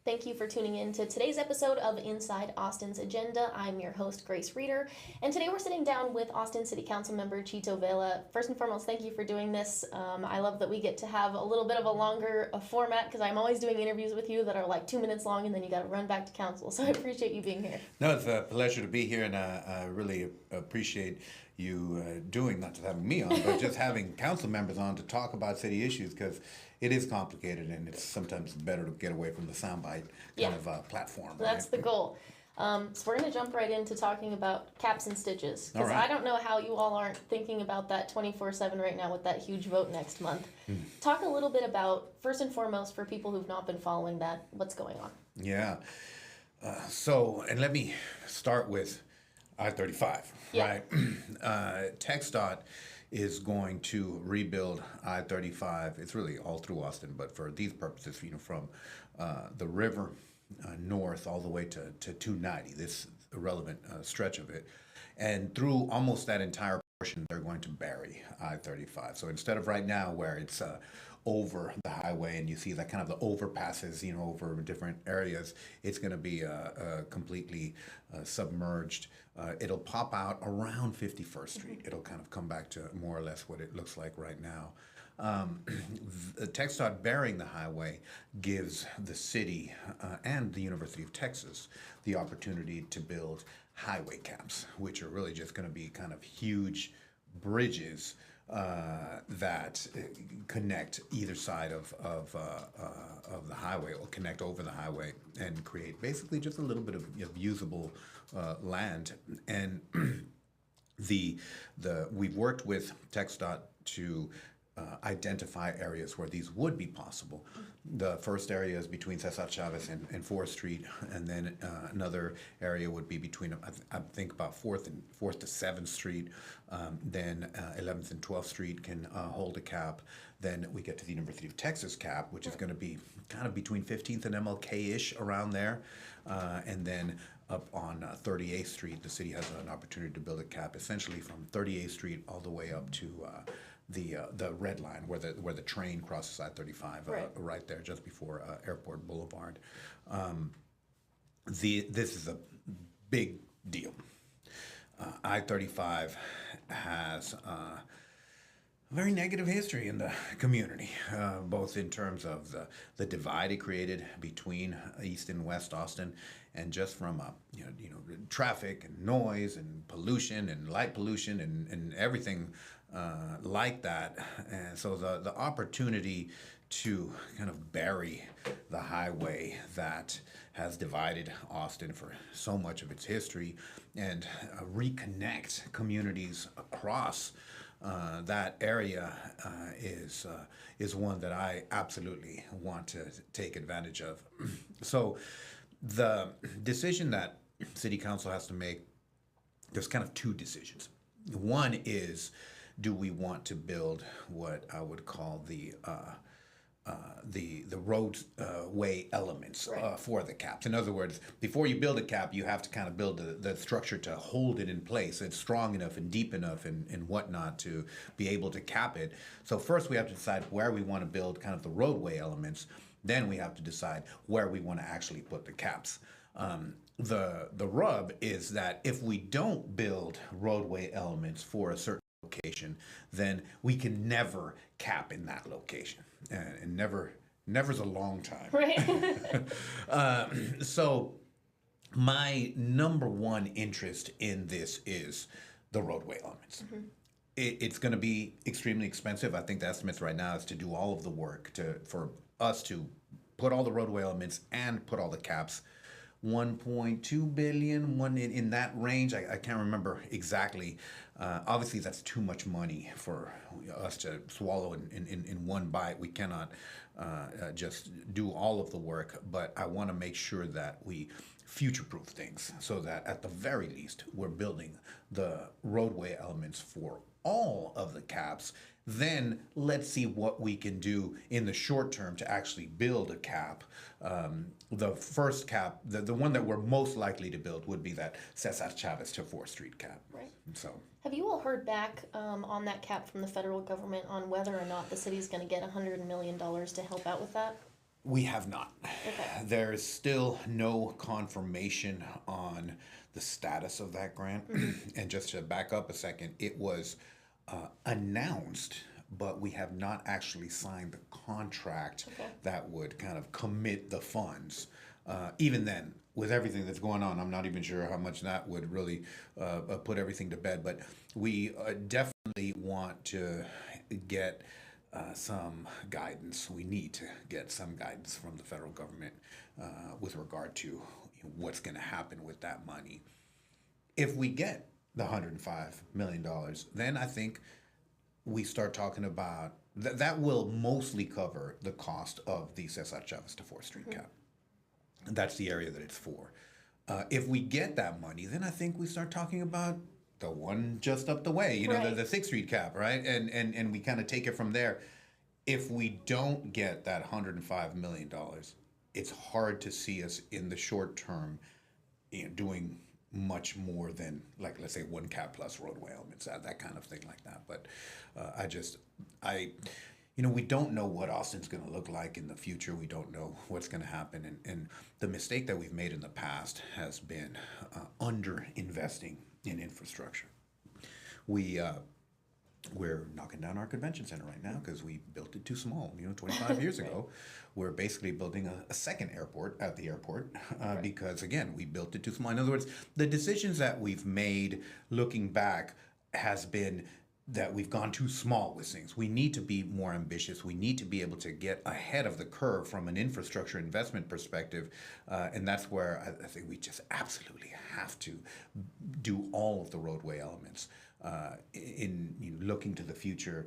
Thank you for tuning in to today's episode of Inside Austin's Agenda. I'm your host, Grace Reeder, and today we're sitting down with Austin City Council member Chito Vela. First and foremost, thank you for doing this. I love that we get to have a little bit of a longer format because I'm always doing interviews with you that are like 2 minutes long and then you got to run back to council. So I appreciate you being here. No, it's a pleasure to be here, and I really appreciate you not just having me on, but just having council members on to talk about city issues because it is complicated and it's sometimes better to get away from the soundbite kind of platform. That's right? the goal. So we're going to jump right into talking about caps and stitches because right. I don't know how you all aren't thinking about that 24/7 right now with that huge vote next month. Talk a little bit about, first and foremost, for people who've not been following that, what's going on. Yeah. And let me start with I-35, right? TxDOT is going to rebuild I-35. It's really all through Austin, but for these purposes, from the river north all the way to 290, this irrelevant stretch of it, and through almost that entire portion, they're going to bury I-35. So instead of right now where it's over the highway and you see that kind of the overpasses, over different areas, it's going to be completely submerged. It'll pop out around 51st Street. It'll kind of come back to more or less what it looks like right now. The TxDOT burying the highway gives the city and the University of Texas the opportunity to build highway caps, which are really just going to be kind of huge bridges that connect either side of the highway or connect over the highway and create basically just a little bit of usable land. And we've worked with TxDOT to identify areas where these would be possible. The first area is between Cesar Chavez and 4th Street, and then another area would be between, I think, about 4th to 7th Street. Then 11th and 12th Street can hold a cap. Then we get to the University of Texas cap, which is going to be kind of between 15th and MLK-ish around there. And then up on 38th Street, the city has an opportunity to build a cap essentially from 38th Street all the way up to the red line where the train crosses I-35 right there just before Airport Boulevard. This is a big deal. I-35 has a very negative history in the community, both in terms of the divide it created between East and West Austin, and just from traffic and noise and pollution and light pollution and everything like that. And so the opportunity to kind of bury the highway that has divided Austin for so much of its history and reconnect communities across that area is one that I absolutely want to take advantage of. So the decision that City Council has to make, there's kind of two decisions. One is, do we want to build what I would call the roadway elements for the caps? In other words, before you build a cap, you have to kind of build the structure to hold it in place. It's strong enough and deep enough and whatnot to be able to cap it. So first we have to decide where we want to build kind of the roadway elements. Then we have to decide where we want to actually put the caps. The rub is that if we don't build roadway elements for a certain location, then we can never cap in that location, and never's a long time. Right. So my number one interest in this is the roadway elements. It's going to be extremely expensive. I think the estimates right now is to do all of the work for us to put all the roadway elements and put all the caps. 1.2 billion, in that range. I can't remember exactly. Obviously, that's too much money for us to swallow in one bite. We cannot just do all of the work, but I want to make sure that we future-proof things so that at the very least, we're building the roadway elements for all of the caps. Then let's see what we can do in the short term to actually build a cap. The first cap, the one that we're most likely to build would be that Cesar Chavez to 4th Street cap. Right. So, have you all heard back on that cap from the federal government on whether or not the city's going to get $100 million to help out with that? We have not. Okay. There's still no confirmation on the status of that grant. And just to back up a second, it was announced, but we have not actually signed the contract Okay. that would kind of commit the funds. Even then, with everything that's going on, I'm not even sure how much that would really put everything to bed. But we definitely want to get some guidance. We need to get some guidance from the federal government with regard to what's going to happen with that money. If we get the $105 million, then I think we start talking about that will mostly cover the cost of the Cesar Chavez to 4th Street cap. That's the area that it's for. If we get that money, then I think we start talking about the one just up the way, Right. the 6th Street cap, right? And we kind of take it from there. If we don't get that $105 million, it's hard to see us in the short term doing much more than, like, let's say, one cap plus roadway elements, that kind of thing like that. But we don't know what Austin's going to look like in the future. We don't know what's going to happen. And the mistake that we've made in the past has been under investing in infrastructure. We're knocking down our convention center right now because we built it too small. 25 years ago, we're basically building a second airport at the airport because, again, we built it too small. In other words, the decisions that we've made looking back has been that we've gone too small with things. We need to be more ambitious. We need to be able to get ahead of the curve from an infrastructure investment perspective. And that's where I think we just absolutely have to do all of the roadway elements in looking to the future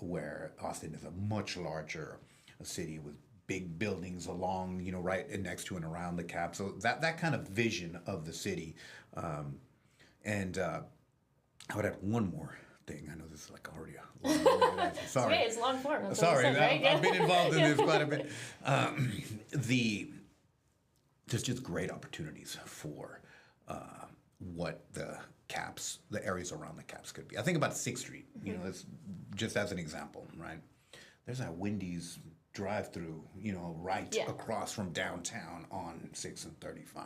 where Austin is a much larger city with big buildings along, right next to and around the cap. So that kind of vision of the city. And I would add one more thing. I know this is like already a long answer. Sorry. Okay, it's long form. That's Sorry, what you said, right? I've been involved in this quite a bit. There's just great opportunities for what the areas around the caps could be. I think about 6th Street, that's just as an example, right? There's that Wendy's drive-through, right across from downtown on 6th and 35.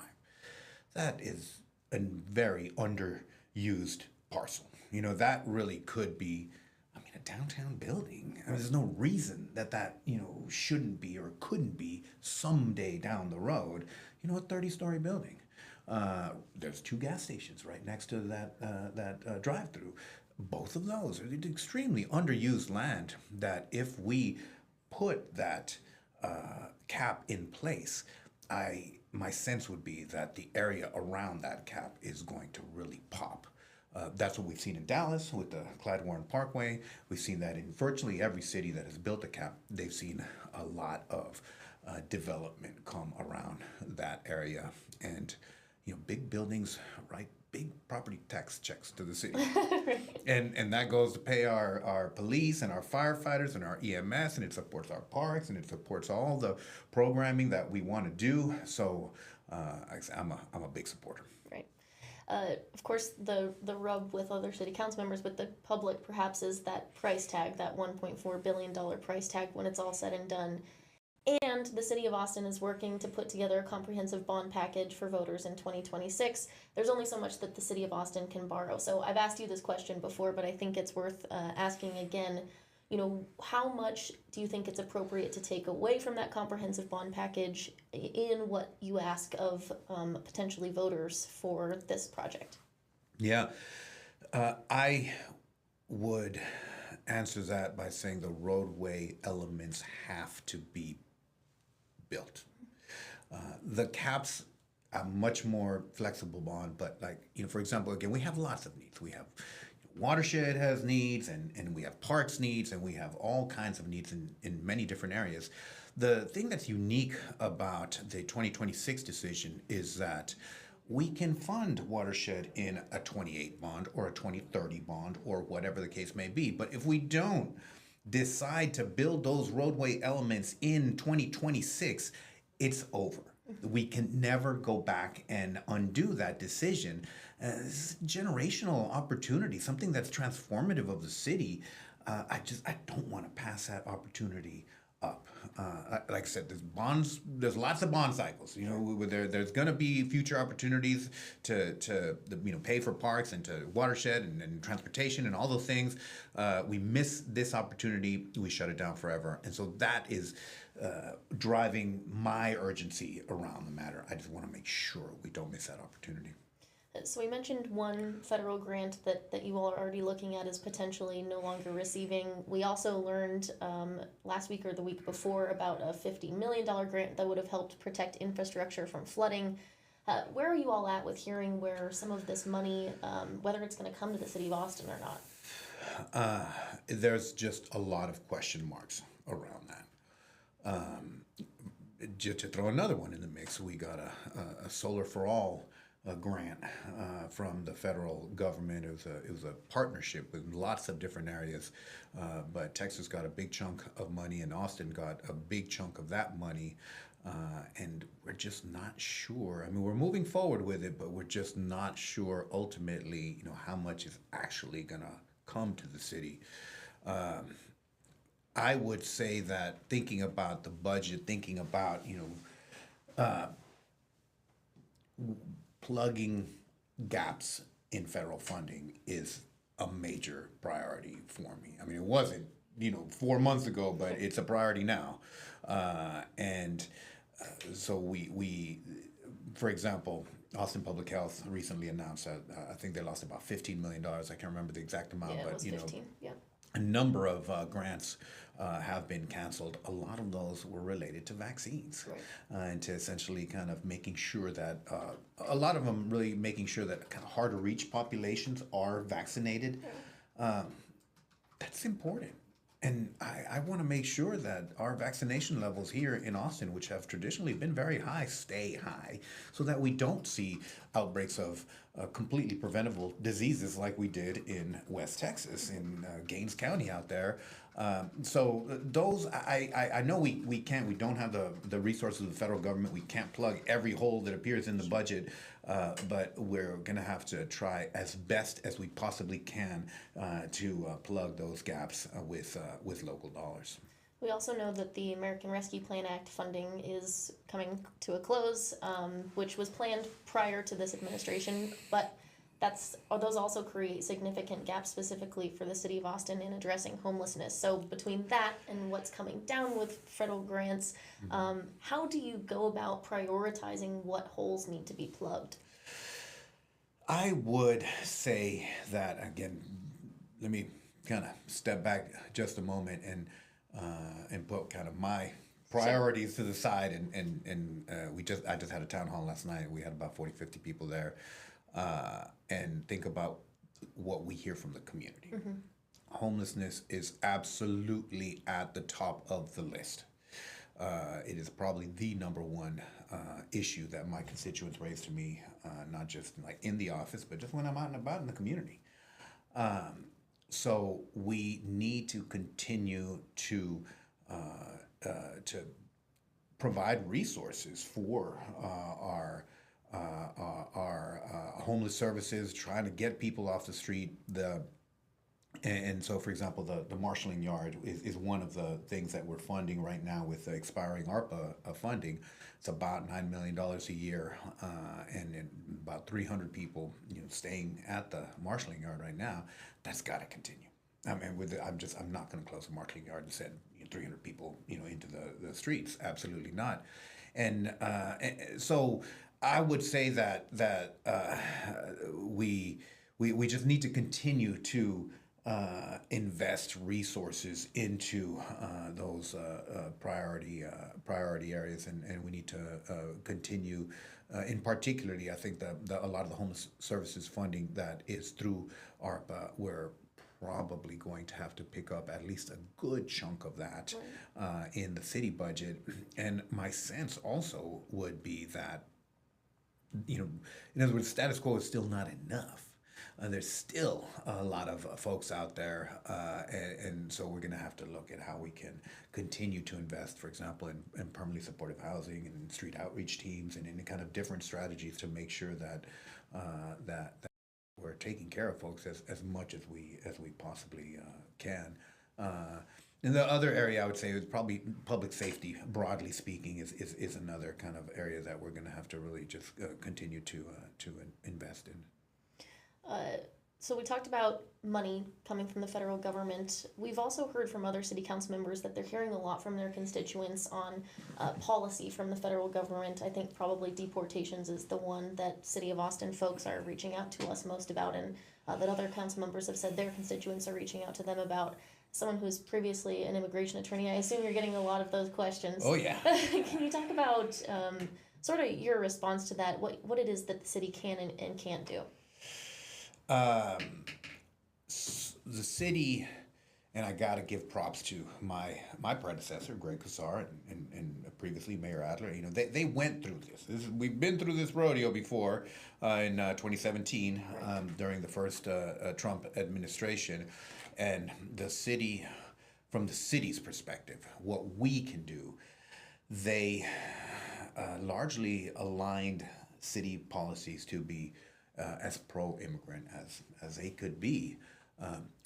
That is a very underused parcel. That really could be, a downtown building. There's no reason that shouldn't be or couldn't be someday down the road, a 30-story building. There's 2 gas stations right next to that drive-through. Both of those are extremely underused land that if we put that cap in place, my sense would be that the area around that cap is going to really pop. That's what we've seen in Dallas with the Clyde Warren Parkway. We've seen that in virtually every city that has built a cap. They've seen a lot of development come around that area. And, big buildings, right? Big property tax checks to the city. And that goes to pay our police and our firefighters and our EMS, and it supports our parks, and it supports all the programming that we want to do. So I'm a big supporter. Right. Of course, the rub with other city council members, with the public perhaps, is that price tag, that $1.4 billion price tag when it's all said and done. And the city of Austin is working to put together a comprehensive bond package for voters in 2026. There's only so much that the city of Austin can borrow. So I've asked you this question before, but I think it's worth asking again. How much do you think it's appropriate to take away from that comprehensive bond package in what you ask of potentially voters for this project? Yeah, I would answer that by saying the roadway elements have to be built. The caps a much more flexible bond, but for example, again, we have lots of needs. We have watershed has needs, and we have parks needs, and we have all kinds of needs in many different areas. The thing that's unique about the 2026 decision is that we can fund watershed in a 28 bond or a 2030 bond or whatever the case may be. But if we don't decide to build those roadway elements in 2026, it's over. We can never go back and undo that decision. This is a generational opportunity, something that's transformative of the city. I don't want to pass that opportunity up. Like I said, there's lots of bond cycles. There's going to be future opportunities to pay for parks and to watershed and transportation and all those things. We miss this opportunity, we shut it down forever, and so that is driving my urgency around the matter. I just want to make sure we don't miss that opportunity. So we mentioned one federal grant that you all are already looking at is potentially no longer receiving. We also learned last week or the week before about a $50 million grant that would have helped protect infrastructure from flooding. Where are you all at with hearing where some of this money, whether it's going to come to the city of Austin or not? There's just a lot of question marks around that. Just to throw another one in the mix, we got a Solar for All grant from the federal government. It was a partnership with lots of different areas, but Texas got a big chunk of money, and Austin got a big chunk of that money, and we're just not sure. I mean, we're moving forward with it, but we're just not sure ultimately, how much is actually gonna come to the city. I would say that thinking about the budget, thinking about plugging gaps in federal funding is a major priority for me. I mean, it wasn't, 4 months ago, but it's a priority now. So we, for example, Austin Public Health recently announced that I think they lost about $15 million. I can't remember the exact amount, Yeah, it but was 15. Yeah. a number of grants have been canceled. A lot of those were related to vaccines, Right. And to essentially kind of making sure that a lot of them really making sure that kind of hard to reach populations are vaccinated. That's important. And I want to make sure that our vaccination levels here in Austin, which have traditionally been very high, stay high, so that we don't see outbreaks of completely preventable diseases like we did in West Texas, in Gaines County out there. So those, I know we can't, we don't have the resources of the federal government. We can't plug every hole that appears in the budget, but we're going to have to try as best as we possibly can to plug those gaps with local dollars. We also know that the American Rescue Plan Act funding is coming to a close, which was planned prior to this administration, but those also create significant gaps specifically for the city of Austin in addressing homelessness. So between that and what's coming down with federal grants, how do you go about prioritizing what holes need to be plugged? I would say that, again, let me kind of step back just a moment and put kind of my priorities to the side, and I just had a town hall last night. We had about 40-50 people there, and think about what we hear from the community. Mm-hmm. Homelessness is absolutely at the top of the list. It is probably the number one issue that my constituents raise to me, not just like in the office, but just when I'm out and about in the community. So we need to continue to provide resources for our homeless services, trying to get people off the street. And so, for example, the marshalling yard is one of the things that we're funding right now with the expiring ARPA funding. It's about $9 million a year, and about 300 people, staying at the marshalling yard right now. That's got to continue. I mean, I'm not going to close the marshalling yard and send 300 people, into the streets. Absolutely not. And so I would say that we just need to continue to invest resources into those priority areas, and we need to continue. In particularly, I think a lot of the homeless services funding that is through ARPA, we're probably going to have to pick up at least a good chunk of that in the city budget. And my sense also would be that, in other words, status quo is still not enough. There's still a lot of folks out there, and so we're going to have to look at how we can continue to invest, for example, in permanently supportive housing and street outreach teams and any kind of different strategies to make sure that that we're taking care of folks as much as we possibly can. And the other area I would say is probably public safety, broadly speaking, is another kind of area that we're going to have to really just continue to invest in. Uh, so we talked about money coming from the federal government. We've also heard from other city council members that they're hearing a lot from their constituents on policy from the federal government. I think probably deportations is the one that City of Austin folks are reaching out to us most about, and that other council members have said their constituents are reaching out to them about. Someone who's previously an immigration attorney, I assume you're getting a lot of those questions. Oh yeah. Can you talk about sort of your response to that? What it is that the city can and can't do? The city, and I got to give props to my predecessor, Greg Kassar, and previously Mayor Adler. You know, they went through this. We've been through this rodeo before in 2017 during the first Trump administration, and the city, from the city's perspective, what we can do, they largely aligned city policies to be as pro-immigrant as they could be.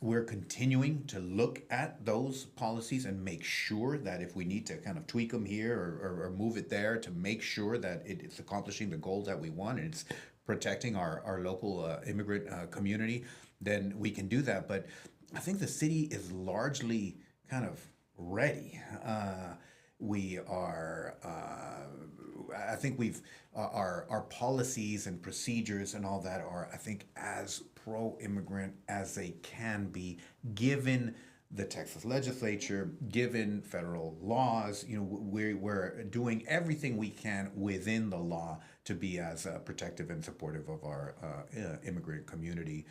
We're continuing to look at those policies and make sure that if we need to kind of tweak them here or move it there to make sure that it's accomplishing the goals that we want and it's protecting our local immigrant community, then we can do that. But I think the city is largely kind of ready. We are, I think our policies and procedures and all that are, I think, as pro-immigrant as they can be, given the Texas legislature, given federal laws. You know, we're doing everything we can within the law to be as protective and supportive of our immigrant community.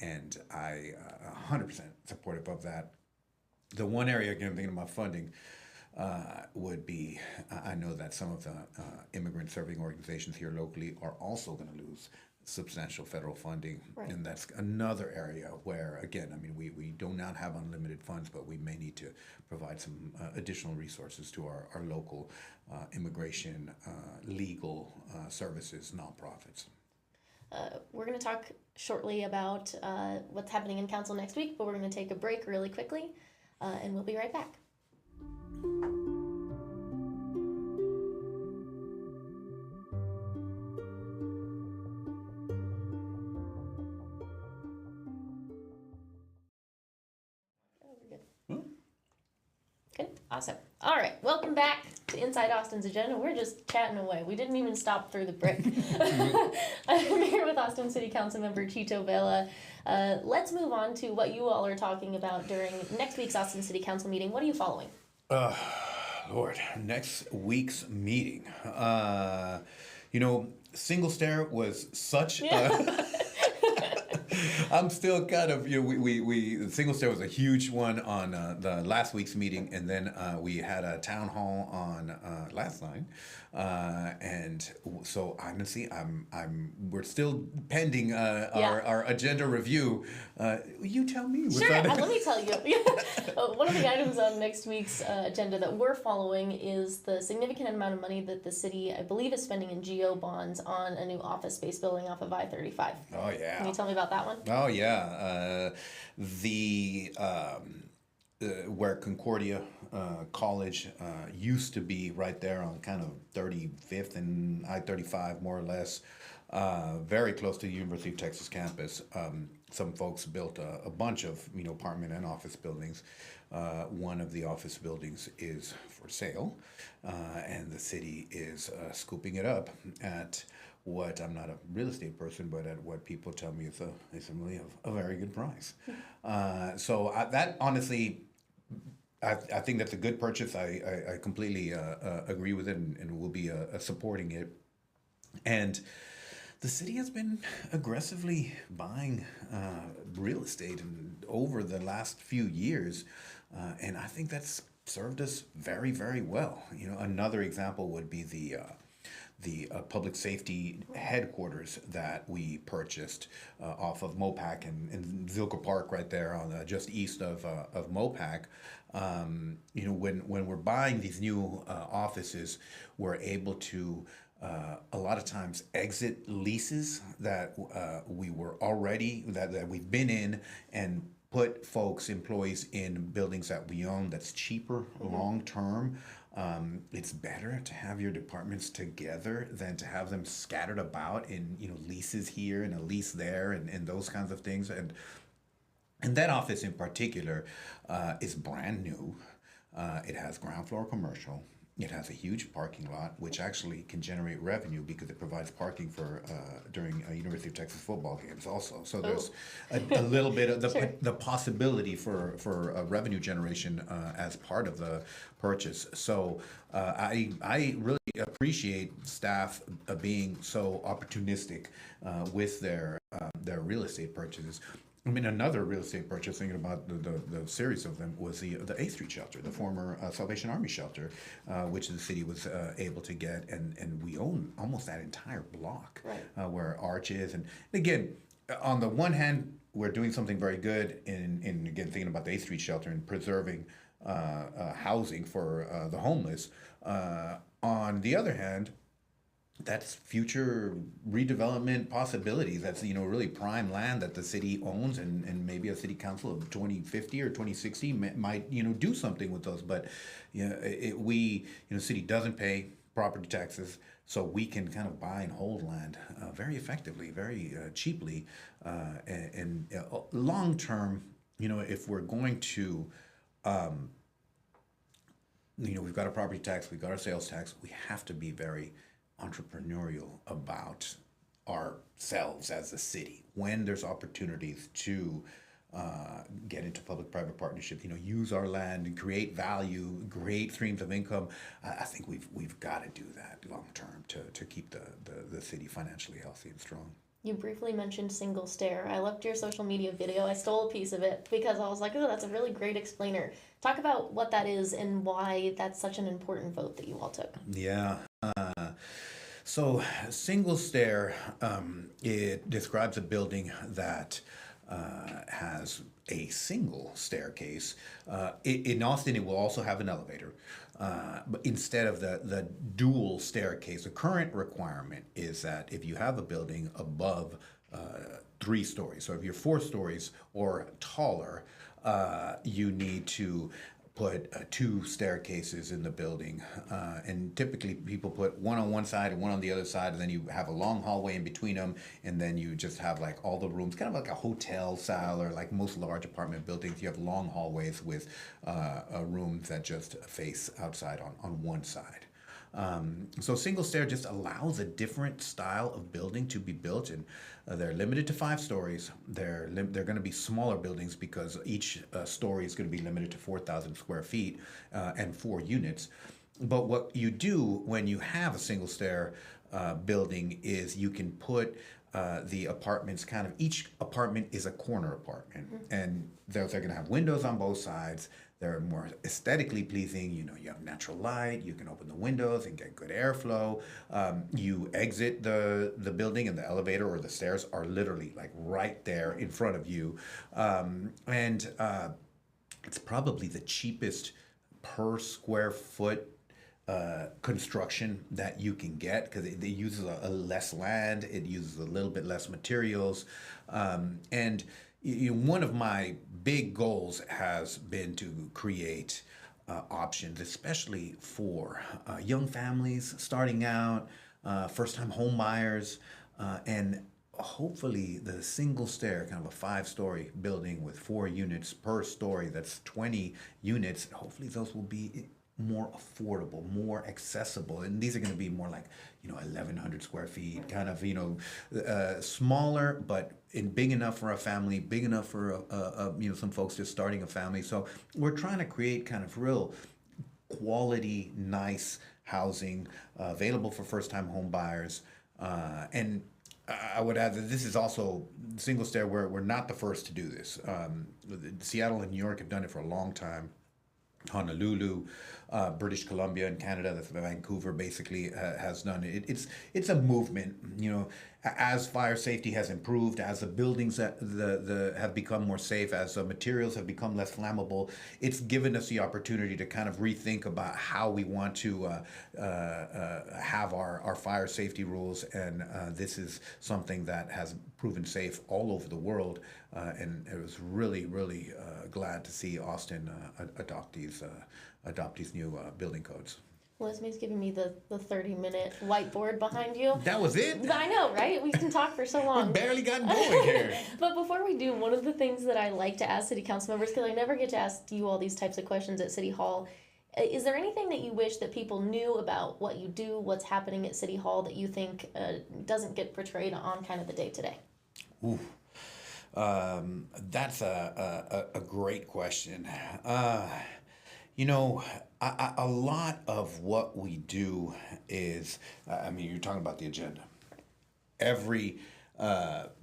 And I 100% supportive of that. The one area, again, thinking about funding, would be, I know that some of the immigrant serving organizations here locally are also going to lose substantial federal funding. Right. And that's another area where, again, I mean, we do not have unlimited funds, but we may need to provide some additional resources to our local immigration, legal services, nonprofits. We're going to talk shortly about what's happening in council next week, but we're going to take a break really quickly, and we'll be right back. Good. Awesome. All right. Welcome back to Inside Austin's Agenda. We're just chatting away. We didn't even stop through the break. I'm here with Austin City Council member Chito Vela. Let's move on to what you all are talking about during next week's Austin City Council meeting. What are you following? Lord, next week's meeting. You know, single stair was such I'm still kind of, you know, we single stair was a huge one on the last week's meeting, and then we had a town hall on last night, and so honestly, we're still pending our agenda review. You tell me. Sure, let me tell you. One of the items on next week's agenda that we're following is the significant amount of money that the city, I believe, is spending in GO bonds on a new office space building off of I-35. Oh yeah. Can you tell me about that one? Oh yeah, where Concordia College used to be, right there on kind of 35th and I-35, more or less, very close to the University of Texas campus. Some folks built a bunch of, you know, apartment and office buildings. One of the office buildings is for sale, and the city is scooping it up at what, I'm not a real estate person, but at what people tell me is really a very good price. So that honestly, I think that's a good purchase. I completely agree with it and will be supporting it. And the city has been aggressively buying real estate over the last few years, and I think that's served us very, very well. You know, another example would be the public safety headquarters that we purchased off of Mopac in Zilker Park, right there on just east of Mopac. You know, when we're buying these new offices, we're able to a lot of times exit leases that we were already that we've been in and put folks, employees in buildings that we own that's cheaper long term. It's better to have your departments together than to have them scattered about in, leases here and a lease there and those kinds of things. And that office in particular is brand new. It has ground floor commercial. It has a huge parking lot, which actually can generate revenue because it provides parking for during University of Texas football games also. So there's a little bit of the possibility for revenue generation as part of the purchase. So I really appreciate staff being so opportunistic with their real estate purchases. I mean, another real estate purchase, thinking about the series of them, was the 8th Street shelter, the former Salvation Army shelter, which the city was able to get, and we own almost that entire block, Right. where Arch is. And again, on the one hand, we're doing something very good in again, thinking about the 8th Street shelter and preserving housing for the homeless. On the other hand, that's future redevelopment possibilities. That's really prime land that the city owns, and maybe a city council of 2050 or 2060 might do something with those. But city doesn't pay property taxes, so we can kind of buy and hold land very effectively, very cheaply, and long term. If we're going to we've got a property tax, we've got our sales tax, we have to be very entrepreneurial about ourselves as a city. When there's opportunities to get into public-private partnership, use our land and create value, create streams of income, I think we've got to do that long term to keep the city financially healthy and strong. You briefly mentioned single stair. I loved your social media video. I stole a piece of it because I was like, oh, that's a really great explainer. Talk about what that is and why that's such an important vote that you all took. Yeah. So single stair, it describes a building that has a single staircase. In Austin, it will also have an elevator. But instead of the dual staircase, the current requirement is that if you have a building above 3 stories, so if you're 4 stories or taller, you need to put 2 staircases in the building, and typically people put one on one side and one on the other side, and then you have a long hallway in between them, and then you just have like all the rooms, kind of like a hotel style, or like most large apartment buildings, you have long hallways with rooms that just face outside on one side. So single stair just allows a different style of building to be built, and they're limited to 5 stories. They're going to be smaller buildings because each story is going to be limited to 4,000 square feet and 4 units. But what you do when you have a single stair building is you can put the apartments each apartment is a corner apartment, and they're going to have windows on both sides. They're more aesthetically pleasing. You have natural light. You can open the windows and get good airflow. You exit the building, and the elevator or the stairs are literally like right there in front of you. And it's probably the cheapest per square foot construction that you can get, because it uses a less land, it uses a little bit less materials, and one of my big goals has been to create options, especially for young families starting out, first-time home buyers, and hopefully the single stair, kind of a 5-story building with 4 units per story, that's 20 units. Hopefully those will be more affordable, more accessible, and these are going to be more like 1,100 square feet, kind of smaller, but big enough for a family, big enough for some folks just starting a family. So we're trying to create kind of real quality, nice housing available for first-time home buyers, and I would add that this is also single stair. We're not the first to do this. Seattle and New York have done it for a long time. Honolulu, British Columbia in Canada, that's Vancouver basically has done it. It's a movement. as fire safety has improved, as the buildings that have become more safe, as the materials have become less flammable, it's given us the opportunity to kind of rethink about how we want to have our fire safety rules. And this is something that has proven safe all over the world. And it was really, really glad to see Austin adopt these new building codes. Well, Esme's giving me the 30-minute whiteboard behind you. That was it? I know, right? We can talk for so long. We barely got going here. But before we do, one of the things that I like to ask city council members, because I never get to ask you all these types of questions at City Hall, is there anything that you wish that people knew about what you do, what's happening at City Hall that you think doesn't get portrayed on kind of the day-to-day? Ooh. That's a great question. You know, a lot of what we do is, I mean, you're talking about the agenda.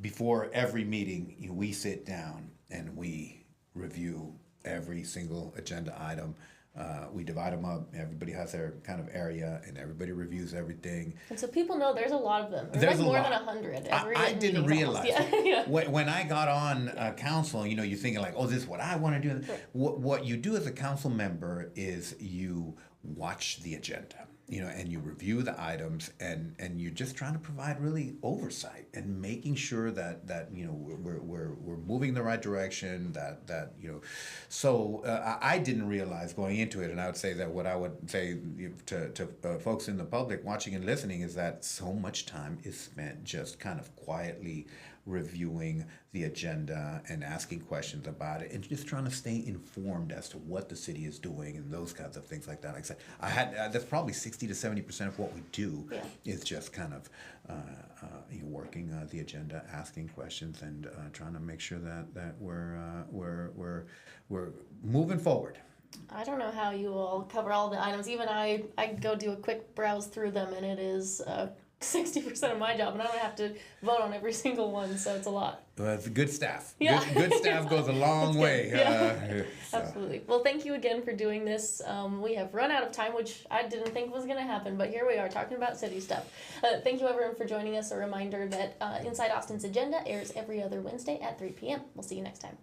Before every meeting, we sit down and we review every single agenda item. We divide them up. Everybody has their kind of area, and everybody reviews everything. And so people know there's a lot of them. There's like more lot. than 100. I didn't realize. Yeah. When I got on council, you're thinking like, oh, this is what I want to do. Right. What you do as a council member is you watch the agenda, and you review the items, and you're just trying to provide really oversight and making sure that we're moving in the right direction. So I didn't realize going into it, and I would say that what I would say to folks in the public watching and listening is that so much time is spent just kind of quietly reviewing the agenda and asking questions about it and just trying to stay informed as to what the city is doing and those kinds of things like that. Like I said, that's probably 60 to 70% of what we do is just kind of working the agenda, asking questions, and trying to make sure that we're moving forward. I don't know how you all cover all the items. Even I go do a quick browse through them, and it is 60% of my job, and I don't have to vote on every single one, so it's a lot. Well, it's good staff. Yeah. Good staff goes a long way. Yeah. Absolutely. Well, thank you again for doing this. We have run out of time, which I didn't think was going to happen, but here we are talking about city stuff. Thank you, everyone, for joining us. A reminder that Inside Austin's Agenda airs every other Wednesday at 3 p.m. We'll see you next time.